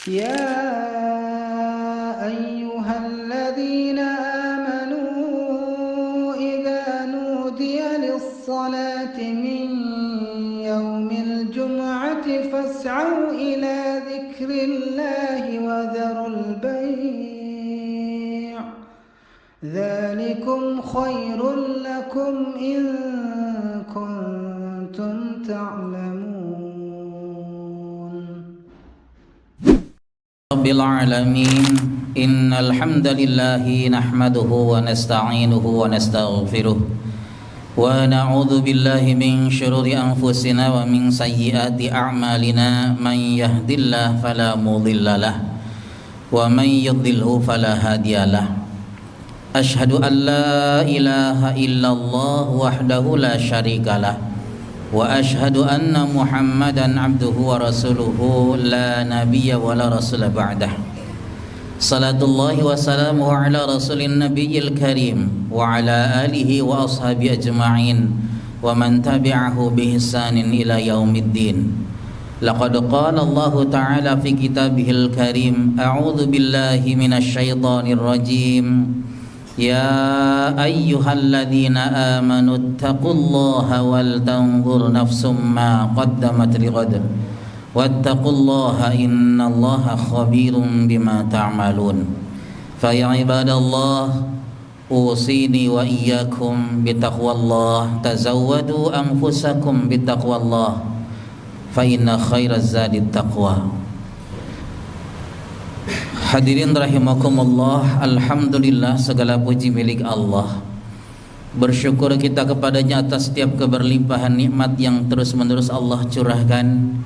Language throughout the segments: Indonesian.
يا أيها الذين آمنوا إذا نودي للصلاة من يوم الجمعة فاسعوا إلى ذكر الله وذروا البيع ذلكم خير لكم إن كنتم تعلمون. رب العالمين إن الحمد لله نحمده ونستعينه ونستغفره ونعوذ بالله من شرور أنفسنا ومن سيئات أعمالنا من يهد الله فلا مضل له ومن يضلله فلا هادي له أشهد أن لا إله إلا الله وحده لا شريك له وأشهد أن محمدا عبده ورسوله لا نبي ولا رسول بعده صلاة الله وسلامه على رسول النبي الكريم وعلى آله وأصحابه أجمعين ومن تبعه بإحسان إلى يوم الدين. لقد قال الله تعالى في كتابه الكريم أعوذ بالله من الشيطان الرجيم يا أيها الذين آمنوا اتقوا الله ولتنظر نفس ما قدمت لغد واتقوا الله إن الله خبير بما تعملون. فيا عباد الله أوصيني وإياكم بتقوى الله تزودوا أنفسكم بتقوى الله فإن خير الزاد التقوى. Hadirin rahimakumullah, alhamdulillah segala puji milik Allah. Bersyukur kita kepadanya atas setiap keberlimpahan nikmat yang terus-menerus Allah curahkan,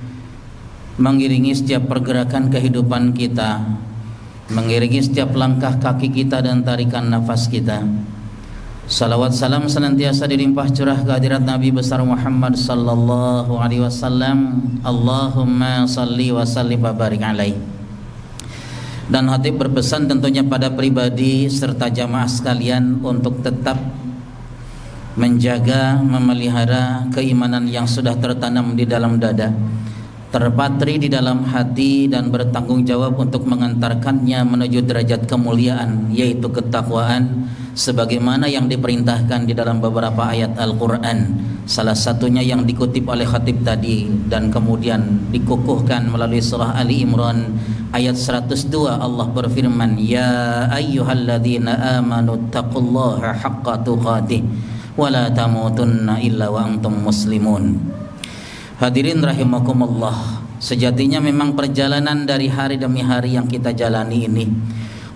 mengiringi setiap pergerakan kehidupan kita, mengiringi setiap langkah kaki kita dan tarikan nafas kita. Salawat salam senantiasa dilimpah curah kehadirat Nabi besar Muhammad sallallahu alaihi wasallam. Allahumma salli wa sallim wa barik alaihi. Dan hati berpesan tentunya pada pribadi serta jamaah sekalian untuk tetap menjaga, memelihara keimanan yang sudah tertanam di dalam dada, terpatri di dalam hati, dan bertanggung jawab untuk mengantarkannya menuju derajat kemuliaan, yaitu ketakwaan, sebagaimana yang diperintahkan di dalam beberapa ayat Al-Quran. Salah satunya yang dikutip oleh khatib tadi dan kemudian dikukuhkan melalui surah Ali Imran ayat 102. Allah berfirman, ya ayyuhalladzina amanu taqullaha haqqa tuqatih wa la tamutunna illa wa antum muslimun. Hadirin rahimakumullah, sejatinya memang perjalanan dari hari demi hari yang kita jalani ini,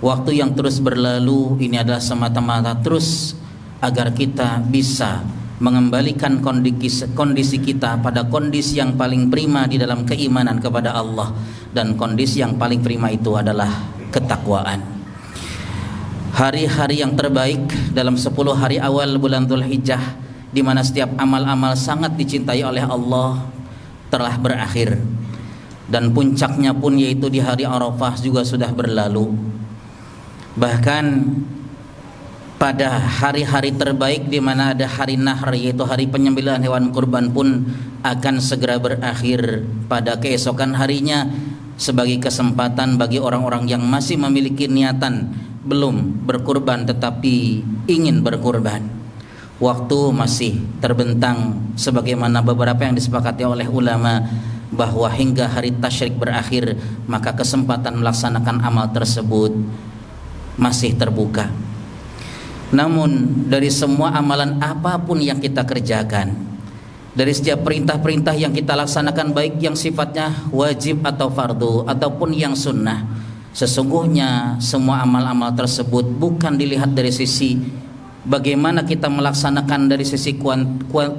waktu yang terus berlalu ini adalah semata-mata terus agar kita bisa mengembalikan kondisi kita pada kondisi yang paling prima di dalam keimanan kepada Allah, dan kondisi yang paling prima itu adalah ketakwaan. Hari-hari yang terbaik dalam 10 hari awal bulan Dzulhijjah, di mana setiap amal-amal sangat dicintai oleh Allah, telah berakhir, dan puncaknya pun yaitu di hari Arafah juga sudah berlalu. Bahkan pada hari-hari terbaik di mana ada hari Nahr, yaitu hari penyembelihan hewan kurban, pun akan segera berakhir pada keesokan harinya, sebagai kesempatan bagi orang-orang yang masih memiliki niatan belum berkurban tetapi ingin berkurban. Waktu masih terbentang, sebagaimana beberapa yang disepakati oleh ulama, bahwa hingga hari tasyrik berakhir maka kesempatan melaksanakan amal tersebut masih terbuka. Namun dari semua amalan apapun yang kita kerjakan, dari setiap perintah-perintah yang kita laksanakan, baik yang sifatnya wajib atau fardu ataupun yang sunnah, sesungguhnya semua amal-amal tersebut bukan dilihat dari sisi bagaimana kita melaksanakan dari sisi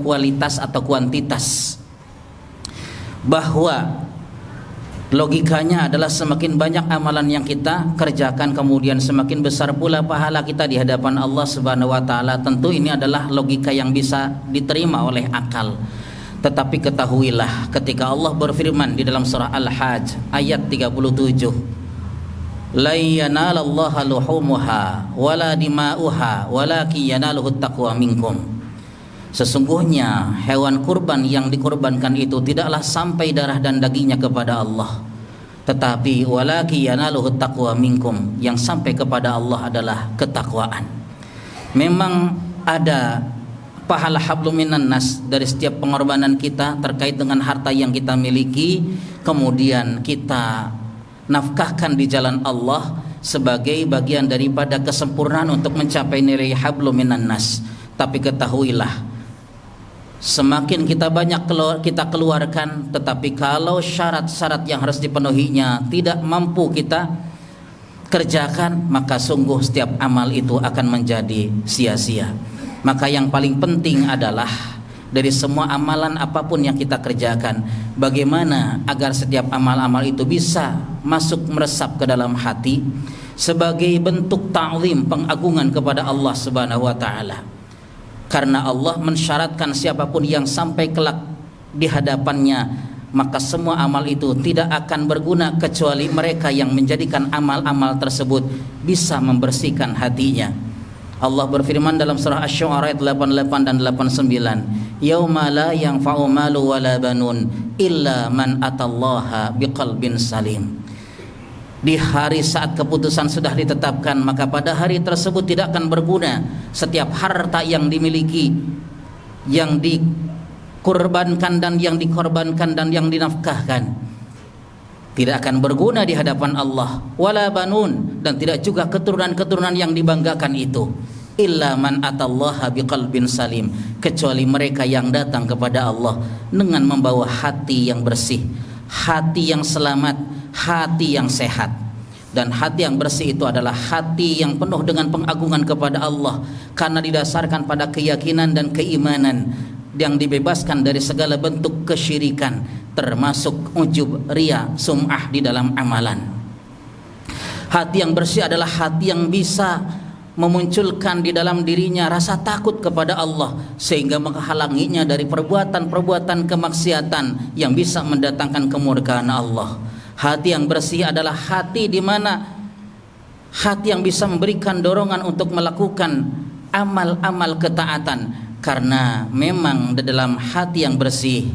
kualitas atau kuantitas, bahwa logikanya adalah semakin banyak amalan yang kita kerjakan, kemudian semakin besar pula pahala kita di hadapan Allah Subhanahu wa taala. Tentu ini adalah logika yang bisa diterima oleh akal. Tetapi ketahuilah, ketika Allah berfirman di dalam surah Al-Hajj ayat 37, la yanalallaha luhumuha wala dima'uha walakin yanaluhut taqwa minkum. Sesungguhnya hewan kurban yang dikorbankan itu tidaklah sampai darah dan dagingnya kepada Allah, tetapi walaki yanaluhu taqwa minkum, yang sampai kepada Allah adalah ketakwaan. Memang ada pahala hablum minan nas dari setiap pengorbanan kita terkait dengan harta yang kita miliki, kemudian kita nafkahkan di jalan Allah sebagai bagian daripada kesempurnaan untuk mencapai nilai hablum minan nas. Tapi ketahuilah, semakin kita banyak kita keluarkan, tetapi kalau syarat-syarat yang harus dipenuhinya tidak mampu kita kerjakan, maka sungguh setiap amal itu akan menjadi sia-sia. Maka yang paling penting adalah dari semua amalan apapun yang kita kerjakan, bagaimana agar setiap amal-amal itu bisa masuk meresap ke dalam hati sebagai bentuk ta'zim, pengagungan kepada Allah Subhanahu wa taala. Karena Allah mensyaratkan siapapun yang sampai kelak di hadapannya, maka semua amal itu tidak akan berguna kecuali mereka yang menjadikan amal-amal tersebut bisa membersihkan hatinya. Allah berfirman dalam surah Asy-Syu'ara ayat 88 dan 89, yauma la yanfa'u malu wala banun illa man atallaha biqalbin salim. Di hari saat keputusan sudah ditetapkan, maka pada hari tersebut tidak akan berguna setiap harta yang dimiliki, yang dikorbankan dan yang dikorbankan dan yang dinafkahkan. Tidak akan berguna di hadapan Allah. Wala banun, dan tidak juga keturunan-keturunan yang dibanggakan itu. Illa man atallaha biqalbin salim, kecuali mereka yang datang kepada Allah dengan membawa hati yang bersih, hati yang selamat, hati yang sehat. Dan hati yang bersih itu adalah hati yang penuh dengan pengagungan kepada Allah, karena didasarkan pada keyakinan dan keimanan yang dibebaskan dari segala bentuk kesyirikan, termasuk ujub, riya, sum'ah di dalam amalan. Hati yang bersih adalah hati yang bisa memunculkan di dalam dirinya rasa takut kepada Allah, sehingga menghalanginya dari perbuatan-perbuatan kemaksiatan yang bisa mendatangkan kemurkaan Allah. Hati yang bersih adalah hati di mana hati yang bisa memberikan dorongan untuk melakukan amal-amal ketaatan, karena memang di dalam hati yang bersih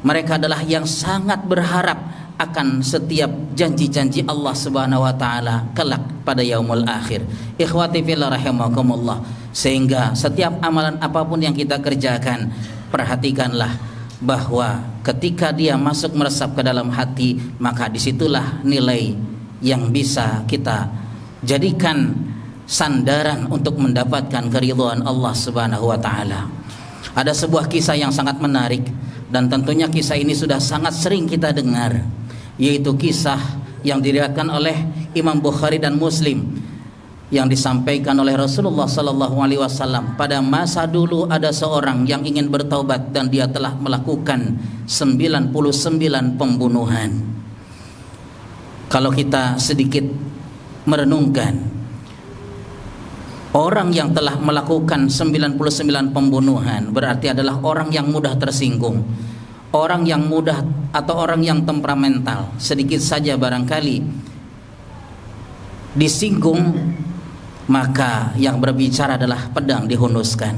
mereka adalah yang sangat berharap akan setiap janji-janji Allah Subhanahu wa taala kelak pada yaumul akhir. Ikhwati fillah rahimakumullah, sehingga setiap amalan apapun yang kita kerjakan, perhatikanlah bahwa ketika dia masuk meresap ke dalam hati, maka disitulah nilai yang bisa kita jadikan sandaran untuk mendapatkan keridhaan Allah Subhanahu wa taala. Ada sebuah kisah yang sangat menarik, dan tentunya kisah ini sudah sangat sering kita dengar, yaitu kisah yang diriwayatkan oleh Imam Bukhari dan Muslim, yang disampaikan oleh Rasulullah sallallahu alaihi wasallam. Pada masa dulu ada seorang yang ingin bertaubat dan dia telah melakukan 99 pembunuhan. Kalau kita sedikit merenungkan, orang yang telah melakukan 99 pembunuhan berarti adalah orang yang mudah tersinggung, orang yang mudah atau orang yang temperamental. Sedikit saja barangkali disinggung, maka yang berbicara adalah pedang dihunuskan.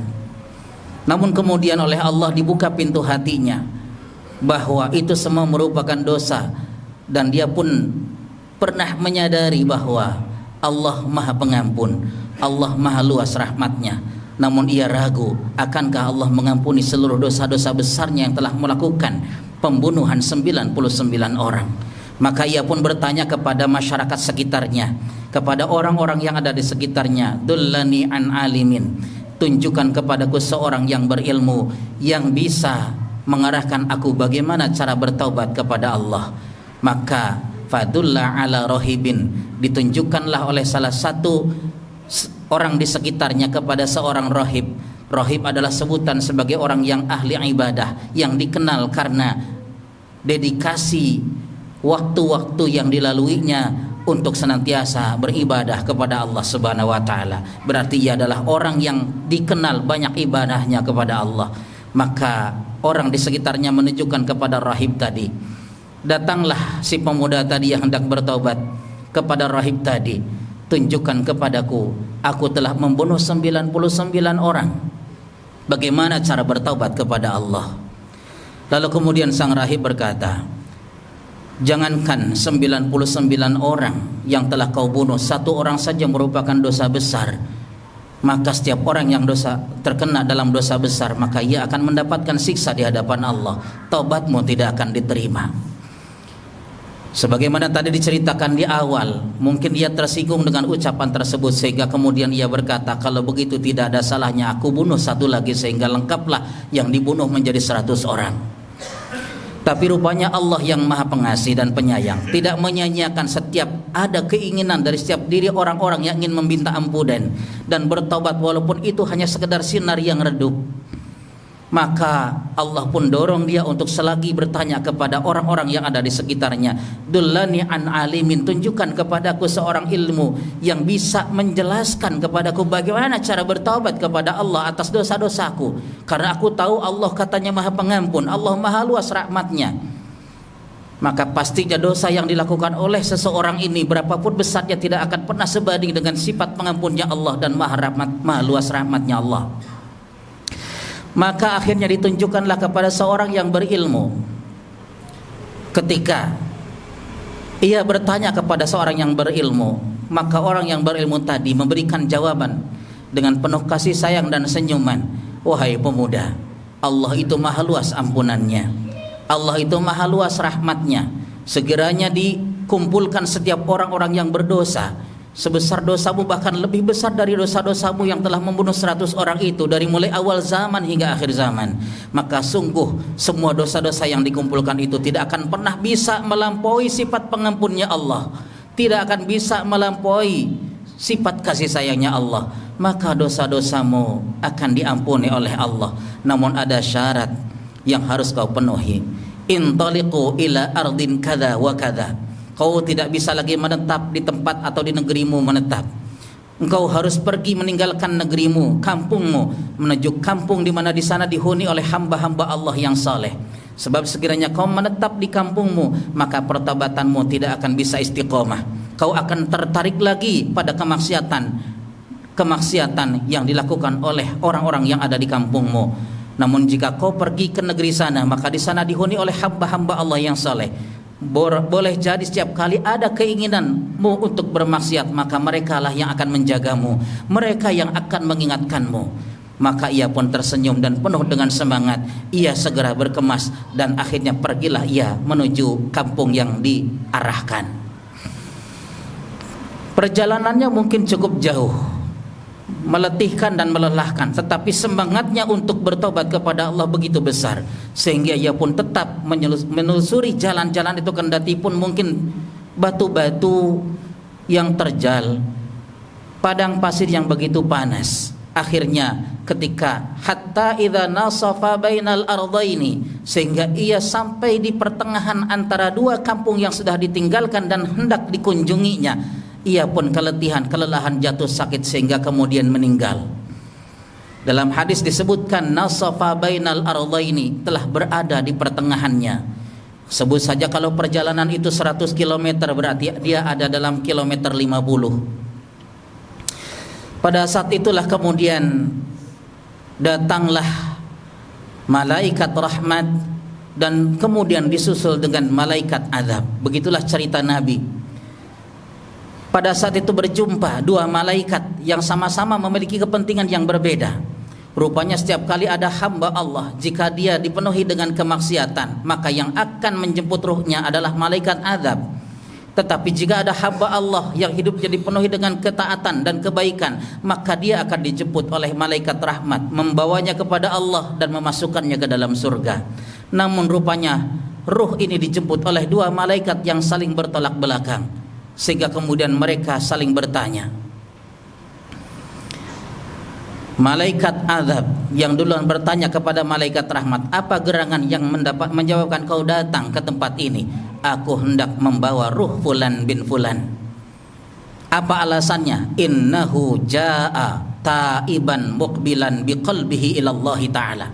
Namun kemudian oleh Allah dibuka pintu hatinya bahwa itu semua merupakan dosa, dan dia pun pernah menyadari bahwa Allah Maha Pengampun, Allah Maha Luas rahmatnya. Namun ia ragu, akankah Allah mengampuni seluruh dosa-dosa besarnya yang telah melakukan pembunuhan 99 orang. Maka ia pun bertanya kepada masyarakat sekitarnya, kepada orang-orang yang ada di sekitarnya, dullani an alimin, tunjukkan kepadaku seorang yang berilmu yang bisa mengarahkan aku bagaimana cara bertaubat kepada Allah. Maka fadulla ala rohibin, ditunjukkanlah oleh salah satu orang di sekitarnya kepada seorang rohib. Rohib adalah sebutan sebagai orang yang ahli ibadah, yang dikenal karena dedikasi waktu-waktu yang dilaluinya untuk senantiasa beribadah kepada Allah Subhanahu wa taala. Berarti ia adalah orang yang dikenal banyak ibadahnya kepada Allah. Maka orang di sekitarnya menunjukkan kepada rahib tadi. Datanglah si pemuda tadi yang hendak bertobat kepada rahib tadi. Tunjukkan kepadaku, aku telah membunuh 99 orang. Bagaimana cara bertaubat kepada Allah? Lalu kemudian sang rahib berkata, Jangankan 99 orang yang telah kau bunuh, satu orang saja merupakan dosa besar. Maka setiap orang yang terkena dalam dosa besar, maka ia akan mendapatkan siksa di hadapan Allah. Taubatmu tidak akan diterima. Sebagaimana tadi diceritakan di awal, mungkin ia tersinggung dengan ucapan tersebut sehingga kemudian ia berkata, kalau begitu tidak ada salahnya aku bunuh satu lagi sehingga lengkaplah yang dibunuh menjadi 100 orang. Tapi rupanya Allah yang maha pengasih dan penyayang tidak menyanyiakan setiap ada keinginan dari setiap diri orang-orang yang ingin meminta ampunan dan bertobat walaupun itu hanya sekedar sinar yang redup. Maka Allah pun dorong dia untuk selagi bertanya kepada orang-orang yang ada di sekitarnya, dullani an alimin, tunjukkan kepadaku seorang ilmu yang bisa menjelaskan kepadaku bagaimana cara bertaubat kepada Allah atas dosa-dosaku, karena aku tahu Allah katanya maha pengampun, Allah maha luas rahmatnya. Maka pastinya dosa yang dilakukan oleh seseorang ini berapapun besarnya tidak akan pernah sebanding dengan sifat pengampunnya Allah dan maha luas rahmatnya Allah. Maka akhirnya ditunjukkanlah kepada seorang yang berilmu. Ketika ia bertanya kepada seorang yang berilmu, maka orang yang berilmu tadi memberikan jawaban dengan penuh kasih sayang dan senyuman. Wahai pemuda, Allah itu maha luas ampunannya, Allah itu maha luas rahmatnya. Segiranya dikumpulkan setiap orang-orang yang berdosa sebesar dosamu, bahkan lebih besar dari dosa-dosamu yang telah membunuh 100 orang itu dari mulai awal zaman hingga akhir zaman, maka sungguh semua dosa-dosa yang dikumpulkan itu tidak akan pernah bisa melampaui sifat pengampunnya Allah, tidak akan bisa melampaui sifat kasih sayangnya Allah. Maka dosa-dosamu akan diampuni oleh Allah, namun ada syarat yang harus kau penuhi. Intaliqu ila ardin kada wa kada. Kau tidak bisa lagi menetap di tempat atau di negerimu menetap. Engkau harus pergi meninggalkan negerimu, kampungmu, menuju kampung di mana di sana dihuni oleh hamba-hamba Allah yang saleh. Sebab sekiranya kau menetap di kampungmu, maka pertobatanmu tidak akan bisa istiqomah. Kau akan tertarik lagi pada kemaksiatan yang dilakukan oleh orang-orang yang ada di kampungmu. Namun jika kau pergi ke negeri sana, maka di sana dihuni oleh hamba-hamba Allah yang saleh. Boleh jadi setiap kali ada keinginanmu untuk bermaksiat, maka merekalah yang akan menjagamu, mereka yang akan mengingatkanmu. Maka ia pun tersenyum dan penuh dengan semangat. Ia segera berkemas dan akhirnya pergilah ia menuju kampung yang diarahkan. Perjalanannya mungkin cukup jauh, meletihkan dan melelahkan, tetapi semangatnya untuk bertobat kepada Allah begitu besar sehingga ia pun tetap menelusuri jalan-jalan itu, kendati pun mungkin batu-batu yang terjal, padang pasir yang begitu panas. Akhirnya ketika hatta idza nasafa bainal ardaini, sehingga ia sampai di pertengahan antara dua kampung yang sudah ditinggalkan dan hendak dikunjunginya, ia pun kelelahan, jatuh sakit sehingga kemudian meninggal. Dalam hadis disebutkan nasafa bainal ardaini, telah berada di pertengahannya. Sebut saja kalau perjalanan itu 100 km, berarti dia ada dalam kilometer 50. Pada saat itulah kemudian datanglah malaikat rahmat dan kemudian disusul dengan malaikat azab. Begitulah cerita Nabi. Pada saat itu berjumpa dua malaikat yang sama-sama memiliki kepentingan yang berbeda. Rupanya setiap kali ada hamba Allah, jika dia dipenuhi dengan kemaksiatan, maka yang akan menjemput ruhnya adalah malaikat azab. Tetapi jika ada hamba Allah yang hidupnya dipenuhi dengan ketaatan dan kebaikan, maka dia akan dijemput oleh malaikat rahmat, membawanya kepada Allah dan memasukkannya ke dalam surga. Namun rupanya ruh ini dijemput oleh dua malaikat yang saling bertolak belakang, sehingga kemudian mereka saling bertanya. Malaikat azab yang duluan bertanya kepada malaikat rahmat, apa gerangan yang menjawabkan kau datang ke tempat ini? Aku hendak membawa ruh fulan bin fulan. Apa alasannya? Innahu jaa taiban muqbilan biqalbihi ilallahi ta'ala.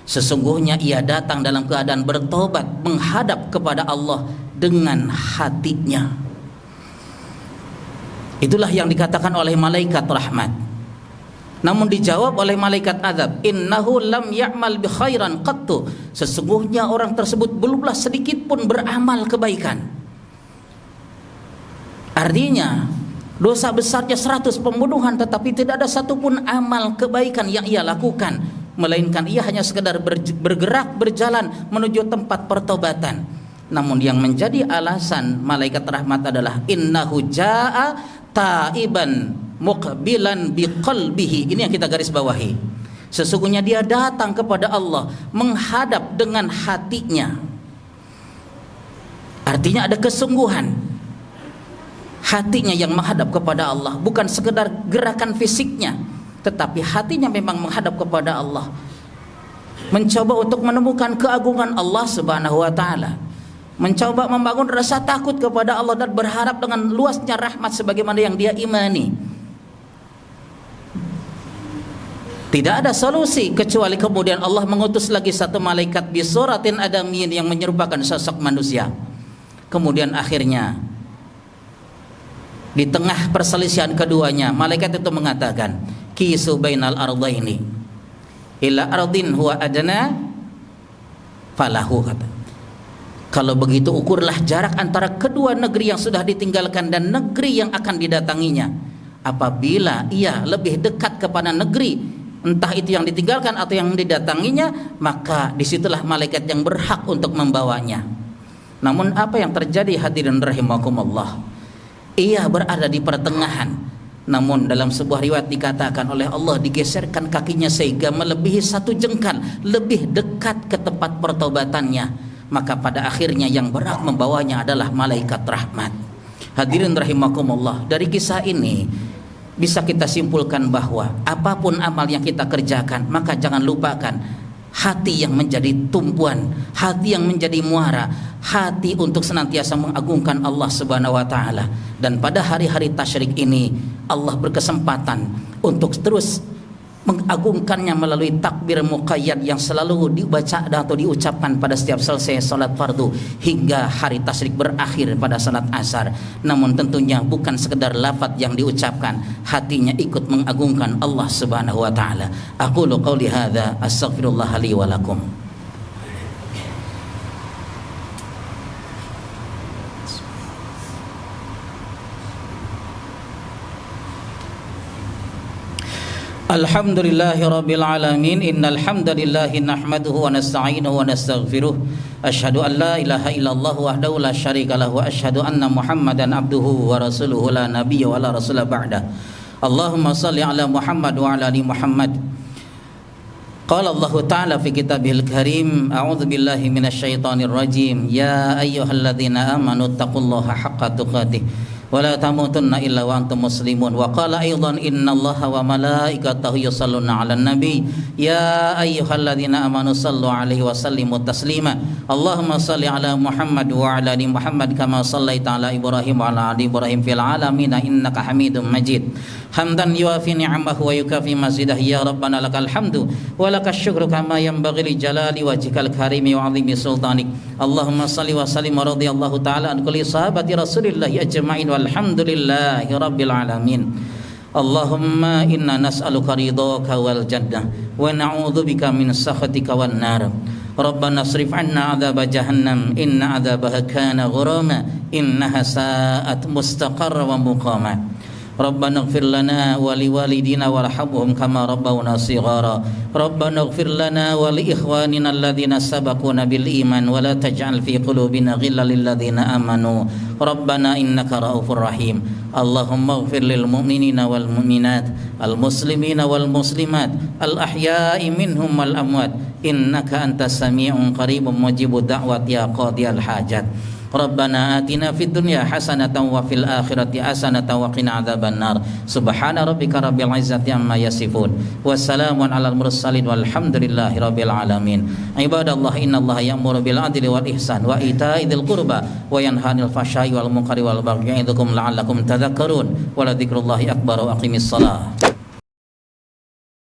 Sesungguhnya ia datang dalam keadaan bertobat, menghadap kepada Allah dengan hatinya. Itulah yang dikatakan oleh malaikat rahmat. Namun dijawab oleh malaikat azab, innahu lam ya'mal bi khairan qattu. Sesungguhnya orang tersebut belumlah sedikit pun beramal kebaikan. Artinya dosa besarnya 100 pembunuhan, tetapi tidak ada satupun amal kebaikan yang ia lakukan, melainkan ia hanya sekedar bergerak berjalan menuju tempat pertobatan. Namun yang menjadi alasan malaikat rahmat adalah innahu jaa taiban muqbilan biqalbihi. Ini yang kita garis bawahi. Sesungguhnya dia datang kepada Allah menghadap dengan hatinya. Artinya ada kesungguhan. Hatinya yang menghadap kepada Allah, bukan sekedar gerakan fisiknya, tetapi hatinya memang menghadap kepada Allah. Mencoba untuk menemukan keagungan Allah Subhanahu wa taala. Mencoba membangun rasa takut kepada Allah dan berharap dengan luasnya rahmat sebagaimana yang dia imani. Tidak ada solusi kecuali kemudian Allah mengutus lagi satu malaikat bisuratin adamiyin yang menyerupakan sosok manusia. Kemudian akhirnya di tengah perselisihan keduanya, malaikat itu mengatakan, kisu bainal ardaini ila ardin huwa adna falahu, kata. Kalau begitu ukurlah jarak antara kedua negeri yang sudah ditinggalkan dan negeri yang akan didatanginya. Apabila ia lebih dekat kepada negeri, entah itu yang ditinggalkan atau yang didatanginya, maka disitulah malaikat yang berhak untuk membawanya. Namun apa yang terjadi hadirin rahimakumullah, ia berada di pertengahan. Namun dalam sebuah riwayat dikatakan oleh Allah digeserkan kakinya sehingga melebihi 1 jengkal, lebih dekat ke tempat pertobatannya. Maka pada akhirnya yang berhak membawanya adalah malaikat rahmat. Hadirin rahimakumullah, dari kisah ini bisa kita simpulkan bahwa apapun amal yang kita kerjakan, maka jangan lupakan hati yang menjadi tumpuan, hati yang menjadi muara, hati untuk senantiasa mengagungkan Allah Subhanahu wa taala. Dan pada hari-hari tasyrik ini Allah berkesempatan untuk terus mengagungkannya melalui takbir muqayyad yang selalu dibaca atau diucapkan pada setiap selesai salat fardu hingga hari tasyrik berakhir pada salat asar. Namun tentunya bukan sekedar lafaz yang diucapkan, hatinya ikut mengagungkan Allah Subhanahu wa taala. Aqulu qauli hadza astaghfirullah li wa lakum. Alhamdulillahi rabbil alamin, innal hamdalillahi nahmaduhu wa nasta'inuhu wa nastaghfiruh. Asyhadu an la ilaha illallah wahdahu la syarika lahu wa asyhadu anna Muhammadan abduhu wa rasuluhu la nabiyya wa la rasula ba'da. Allahumma shalli ala Muhammad wa ala ali Muhammad. Qala Allah ta'ala fi kitabihil karim, a'udzu billahi minasyaitonir rajim. Ya ayyuhalladzina amanu taqullaha haqqa tuqatih wala tamutunna illa wa antum muslimun. Wa qala aidan innallaha wa malaikatahu yusalluna 'alan nabi ya ayyuhalladzina amanu sallu 'alaihi wa sallimu taslima. Allahumma shalli 'ala Muhammad wa 'ala ali Muhammad kama shallaita 'ala Ibrahim wa 'ala ali Ibrahim fil 'alamin innaka Hamidum Majid. Hamdan yuwafi ni'amahu wa yukafi mazidah. Ya Rabbana lakal hamdu wa lakas syukru kama yanbaghi li jalali wajhikal karimi wa 'azimi sultanik. Allahumma shalli wa sallim wa radhiyallahu ta'ala an kulli sahabati Rasulillah ajma'in walhamdulillahi rabbil alamin. Allahumma inna nas'aluka ridhaka wal jannah wa na'udzubika min sakhatika wan nar. Rabbana asrif 'anna 'adzaba jahannam inna 'adzabaha kana ghurama innaha sa'at mustaqarra wa muqama. Rabbana ighfir lana wa liwalidina warhamhum kama rabbawna shighara. Rabbana ighfir lana wa li ikhwanina alladhina sabaquna bil iman wa la taj'al fi qulubina ghillan lil ladzina amanu. Rabbana innaka raufur rahim. Allahumma ighfir lil mu'minina wal mu'minat, al muslimina wal muslimat, al ahya'i minhum wal amwat, innaka antas sami'un qaribun mujibud da'wat ya qadiyal hajat. Rabbana atina fid dunya hasanatan wa fil akhirati hasanatan wa qina adzaban nar. Subhana rabbika rabbil izzati amma yasifun. Wassalamun alal mursalin walhamdulillahi rabbil alamin. Ibadallah innallaha ya'muru bil adli wal ihsan wa ita'i dzil qurba wa yanha 'anil fahsya'i wal munkari wal baghi ya'idukum la'allakum tadhakkarun. Wa la dzikrullahi akbar wa aqimis shalah.